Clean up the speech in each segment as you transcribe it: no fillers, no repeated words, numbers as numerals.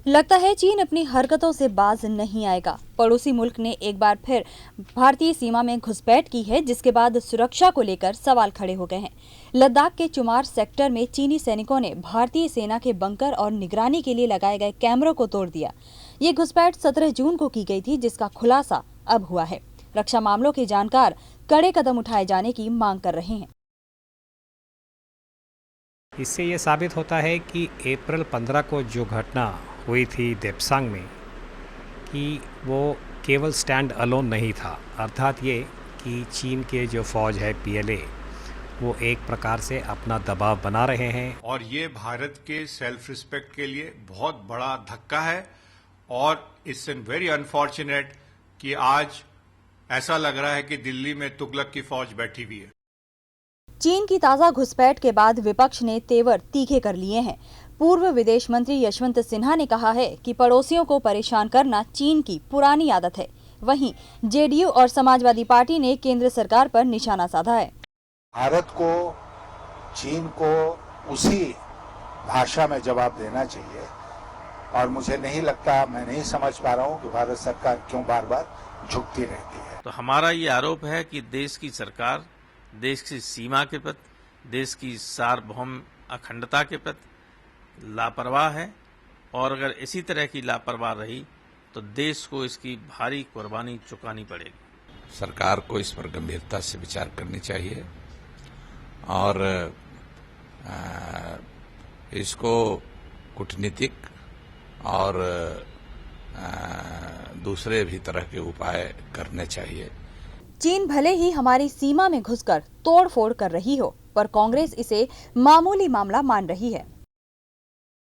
लगता है चीन अपनी हरकतों से बाज नहीं आएगा। पड़ोसी मुल्क ने एक बार फिर भारतीय सीमा में घुसपैठ की है, जिसके बाद सुरक्षा को लेकर सवाल खड़े हो गए हैं। लद्दाख के चुमार सेक्टर में चीनी सैनिकों ने भारतीय सेना के बंकर और निगरानी के लिए लगाए गए कैमरों को तोड़ दिया। ये घुसपैठ 17 जून को की गई थी, जिसका खुलासा अब हुआ है। रक्षा मामलों के जानकार कड़े कदम उठाए जाने की मांग कर रहे हैं। इससे ये साबित होता है कि अप्रैल 15 को जो घटना हुई थी देपसांग में, कि वो केवल स्टैंड अलोन नहीं था। अर्थात ये कि चीन के जो फौज है पीएलए, वो एक प्रकार से अपना दबाव बना रहे हैं। और ये भारत के सेल्फ रिस्पेक्ट के लिए बहुत बड़ा धक्का है और इट्स वेरी अनफॉर्चुनेट कि आज ऐसा लग रहा है कि दिल्ली में तुगलक की फौज बैठी हुई है। चीन की ताजा घुसपैठ के बाद विपक्ष ने तेवर तीखे कर लिए हैं। पूर्व विदेश मंत्री यशवंत सिन्हा ने कहा है कि पड़ोसियों को परेशान करना चीन की पुरानी आदत है। वहीं जेडीयू और समाजवादी पार्टी ने केंद्र सरकार पर निशाना साधा है। भारत को चीन को उसी भाषा में जवाब देना चाहिए और मुझे नहीं लगता, मैं नहीं समझ पा रहा हूं कि भारत सरकार क्यों बार बार झुकती रहती है। तो हमारा ये आरोप है कि देश की सरकार देश की सीमा के प्रति, देश की सार्वभौम अखंडता के प्रति लापरवाह है और अगर इसी तरह की लापरवाह रही तो देश को इसकी भारी कुर्बानी चुकानी पड़ेगी। सरकार को इस पर गंभीरता से विचार करनी चाहिए और इसको कूटनीतिक और दूसरे भी तरह के उपाय करने चाहिए। चीन भले ही हमारी सीमा में घुसकर तोड़फोड़ कर रही हो, पर कांग्रेस इसे मामूली मामला मान रही है।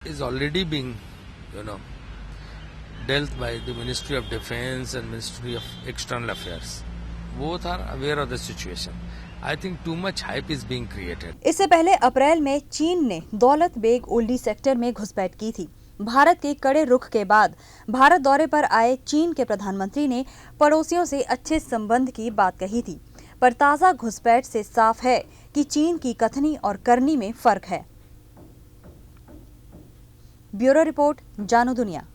Is already being, dealt by the Ministry of Defence and Ministry of External Affairs. Both are aware of the situation. I think too much hype is being created. इससे पहले अप्रैल में चीन ने दौलत बेग ओल्डी सेक्टर में घुसपैठ की थी। भारत के कड़े रुख के बाद भारत दौरे पर आए चीन के प्रधानमंत्री ने पड़ोसियों से अच्छे संबंध की बात कही थी, पर ताजा घुसपैठ से साफ है कि चीन की कथनी और करनी में फर्क है। ब्यूरो रिपोर्ट, जानो दुनिया।